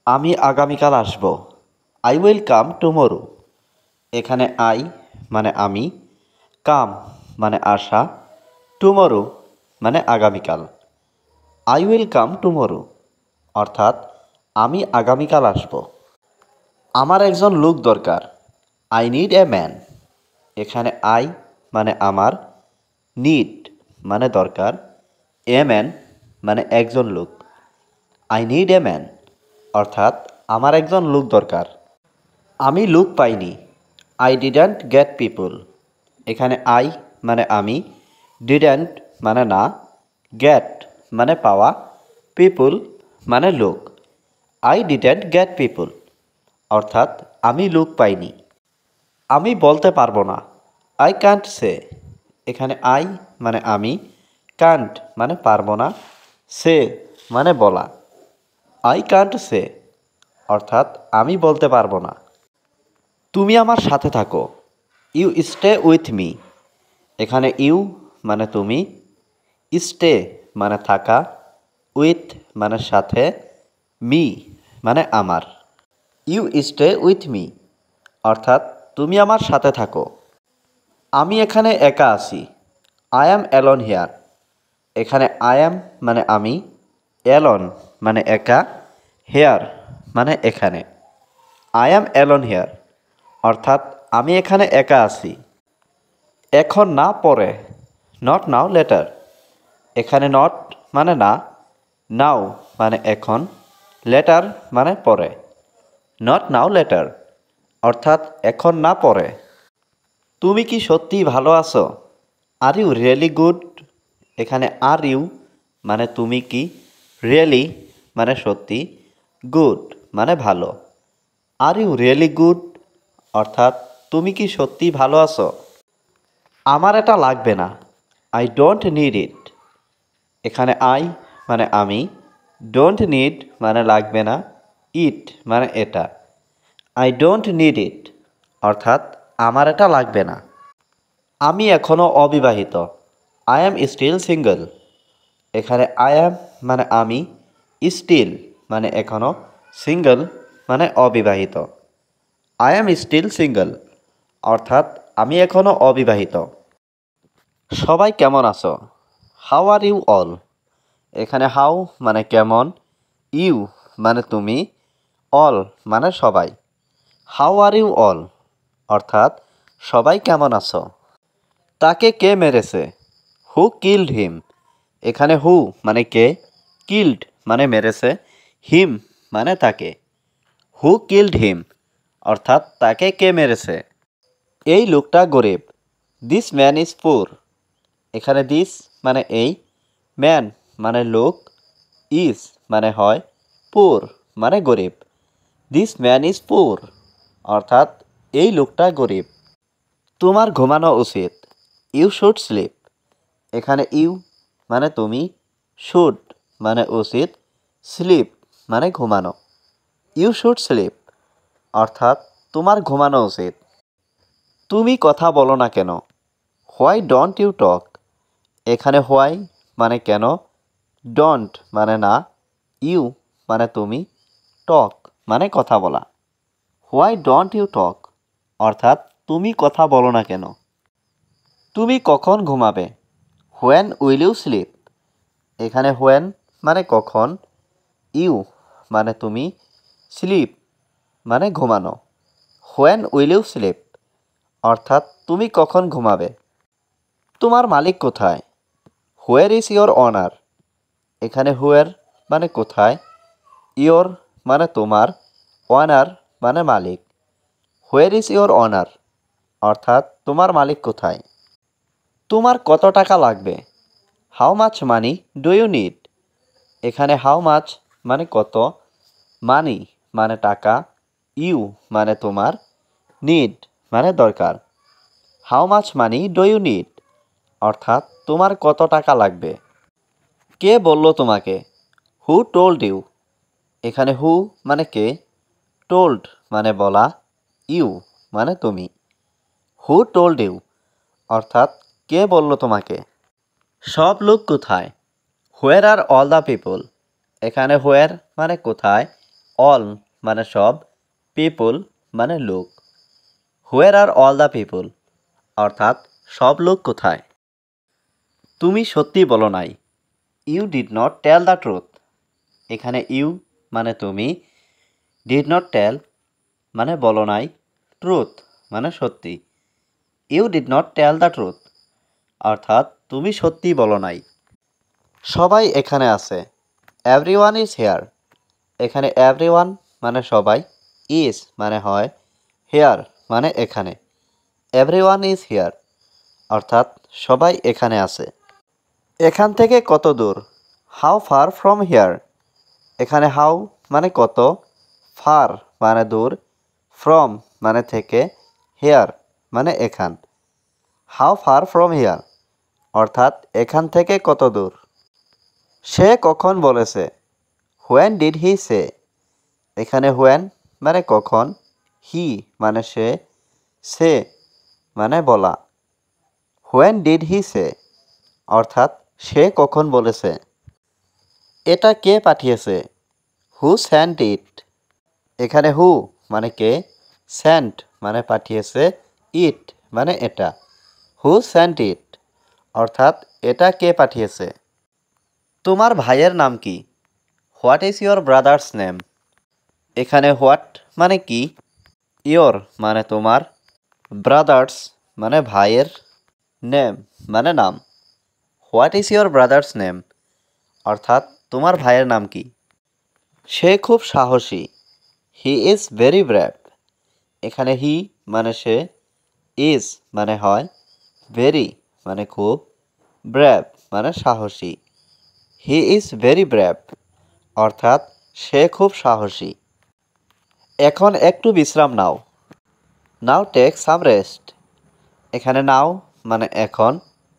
আমি আগামীকাল আসব। I will come tomorrow. এখানে আই মানে আমি, কাম মানে আসা, টুমোরো মানে আগামীকাল। আই উইল কাম টুমোরো অর্থাৎ আমি আগামীকাল আসব। আমার একজন লোক দরকার। I need a man. এখানে আই মানে আমার, নিড মানে দরকার, এ ম্যান মানে একজন লোক। আই নিড এ ম্যান অর্থাৎ আমার একজন লোক দরকার। আমি লোক পাইনি। I didn't gate people. এখানে আই মানে আমি, ডিডন্ট মানে না, গেট মানে পাওয়া, পিপল মানে লোক। আই ডিডন্ট গেট পিপল অর্থাৎ আমি লোক পাইনি। আমি বলতে পারবো না। আই ক্যান্ট সে। এখানে আই মানে আমি, কান্ট মানে পারবো না, সে মানে বলা। আই ক্যান্ট সে অর্থাৎ আমি বলতে পারবো না। তুমি আমার সাথে থাকো। You stay with me. এখানে ইউ মানে তুমি, স্টে মানে থাকা, উইথ মানে সাথে, মি মানে আমার। ইউ স্টে উইথ মি অর্থাৎ তুমি আমার সাথে থাকো। আমি এখানে একা আছি। I am alone here. এখানে আই অ্যাম মানে আমি, অ্যালোন মানে একা, হেয়ার মানে এখানে। আই অ্যাম অ্যালোন হিয়ার অর্থাৎ আমি এখানে একা আছি। এখন না পরে, নট নাও লেটার। এখানে নট মানে না, নাও মানে এখন, লেটার মানে পরে। নট নাও লেটার অর্থাৎ এখন না পরে। তুমি কি সত্যিই ভালো আছো? Are you really good. এখানে আর ইউ মানে তুমি কি, রিয়েলি মানে সত্যি, গুড মানে ভালো। আর ইউ রিয়েলি গুড অর্থাৎ তুমি কি সত্যিই ভালো আছো? আমার এটা লাগবে না। I don't need it. এখানে আই মানে আমি, ডোন্ট নিড মানে লাগবে না, ইট মানে এটা। আই ডোন্ট নিড ইট অর্থাৎ আমার এটা লাগবে না। আমি এখনও অবিবাহিত। I am still single. এখানে আই অ্যাম মানে আমি, স্টিল মানে এখনও, সিঙ্গল মানে অবিবাহিত। আই অ্যাম স্টিল সিঙ্গল অর্থাৎ আমি এখনও অবিবাহিত। সবাই কেমন আছো? How are you all. এখানে হাউ মানে কেমন, ইউ মানে তুমি, অল মানে সবাই। হাউ আর ইউ অল অর্থাৎ সবাই কেমন আছো? তাকে কে মেরেছে? হু কিল্ড হিম। এখানে হু মানে কে, কিল্ড মানে মেরেছে, হিম মানে তাকে। হু কিল্ড হিম অর্থাৎ তাকে কে মেরেছে? এই লোকটা গরিব। দিস ম্যান ইজ পুর। এখানে দিস মানে এই, ম্যান মানে লোক, ইজ মানে হয়, পুর মানে গরিব। দিস ম্যান ইজ পুর অর্থাৎ এই লোকটা গরিব। তোমার ঘুমানো উচিত। You should sleep. এখানে ইউ মানে তুমি, শুড মানে উচিত, স্লিপ মানে ঘুমানো। ইউ শুড স্লিপ অর্থাৎ তোমার ঘুমানো উচিত। তুমি কথা বলো না কেন? Why don't you talk. এখানে হোয়াই মানে কেন, ডোন্ট মানে না, ইউ মানে তুমি, টক মানে কথা বলা। হোয়াই ডোন্ট ইউ টক অর্থাৎ তুমি কথা বলো না কেন? তুমি কখন ঘুমাবে? When will you sleep. এখানে হোয়েন মানে কখন, ইউ মানে তুমি, স্লিপ মানে ঘুমানো। হোয়েন উইল ইউ স্লিপ অর্থাৎ তুমি কখন ঘুমাবে? তোমার মালিক কোথায়? Where is your owner. এখানে হোয়ার মানে কোথায়, ইয়োর মানে তোমার, অনার মানে মালিক। হোয়ার ইজ ইয়োর অনার অর্থাৎ তোমার মালিক কোথায়? তোমার কত টাকা লাগবে? How much money do you need. এখানে হাউ মাচ মানে কত, মানি মানে টাকা, ইউ মানে তোমার, নিড মানে দরকার। How much money do you need অর্থাৎ তোমার কত টাকা লাগবে? কে বলল তোমাকে? Who told you. এখানে হু মানে কে, টোল্ড মানে বলা, ইউ মানে তুমি। হু টোল্ড ইউ অর্থাৎ কে বলল তোমাকে? সব লোক কোথায়? হোয়ার আর অল দ্য পিপল। এখানে হোয়ার মানে কোথায়, অল মানে সব, পিপল মানে লোক। Where are all the people অর্থাৎ সব লোক কোথায়। তুমি সত্যি বলো নাই, you did not tell the truth. এখানে ইউ মানে তুমি, ডিড নট টেল মানে বলো নাই, ট্রুথ মানে সত্যি। You did not tell the truth অর্থাৎ তুমি সত্যি বলো নাই। সবাই এখানে আছে, এভরিওয়ান ইজ হেয়ার। এখানে এভরিওয়ান মানে সবাই, ইজ মানে হয়, হেয়ার মানে এখানে। এভরিওয়ান ইজ হেয়ার অর্থাৎ সবাই এখানে আছে। এখান থেকে কত দূর, হাউ ফার ফ্রম হেয়ার। এখানে হাউ মানে কত, ফার মানে দূর, ফ্রম মানে থেকে, হেয়ার মানে এখান। হাউ ফার ফ্রম হেয়ার অর্থাৎ এখান থেকে কত দূর। সে কখন বলেছে, হোয়েন ডিড হি সে। এখানে হোয়েন মানে কখন, হি মানে সে মানে বলা। হোয়েন ডিড হি সে অর্থাৎ সে কখন বলেছে। এটা কে পাঠিয়েছে, হু সেন্ট ইট। এখানে হু মানে কে, সেন্ট মানে পাঠিয়েছে, ইট মানে এটা। হু সেন্ট ইট অর্থাৎ এটা কে পাঠিয়েছে। তোমার ভাইয়ের নাম কি, what is your brothers name. এখানে হোয়াট মানে কি, ইয়োর মানে তোমার, ব্রাদার্স মানে ভাইয়ের, নেম মানে নাম। What is your brothers name অর্থাৎ তোমার ভাইয়ের নাম কি। সে খুব সাহসী, হি ইজ ভেরি ব্রেভ। এখানে হি মানে সে, ইজ মানে হয়, ভেরি মানে খুব, ব্রেভ মানে সাহসী। হি ইজ ভেরি ব্রেভ অর্থাৎ সে খুব সাহসী। এখন একটু বিশ্রাম নাও, নাও টেক সাম রেস্ট। এখানে নাও মানে এখন,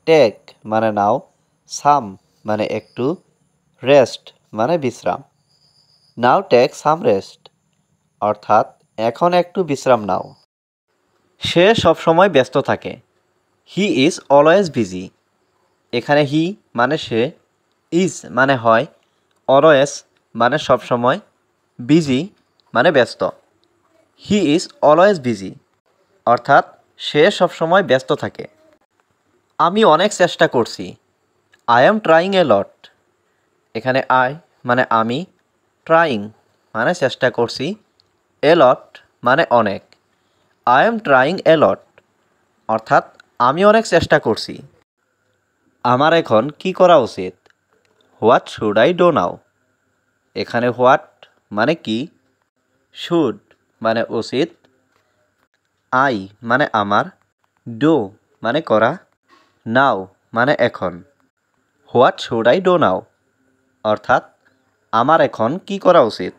টেক মানে নাও, সাম মানে একটু, রেস্ট মানে বিশ্রাম। নাও টেক সাম রেস্ট অর্থাৎ এখন একটু বিশ্রাম নাও। সে সবসময় ব্যস্ত থাকে, হি ইজ অলওয়েজ বিজি। এখানে হি মানে সে, ইজ মানে হয়, অলওয়েজ মানে সবসময়, বিজি মানে ব্যস্ত। হি ইজ অলওয়েজ বিজি অর্থাৎ সে সবসময় ব্যস্ত থাকে। আমি অনেক চেষ্টা করছি, আই এম ট্রাইং এ লট। এখানে আই মানে আমি, ট্রাইং মানে চেষ্টা করছি, এ লট মানে অনেক। আই এম ট্রাইং এ লট অর্থাৎ আমি অনেক চেষ্টা করছি। আমার এখন কি করা উচিত, what should I do now. এখানে হোয়াট মানে কি, শুড মানে উচিত, আই মানে আমার, ডু মানে করা, নাও মানে এখন। What should I do now অর্থাৎ আমার এখন কি করা উচিত।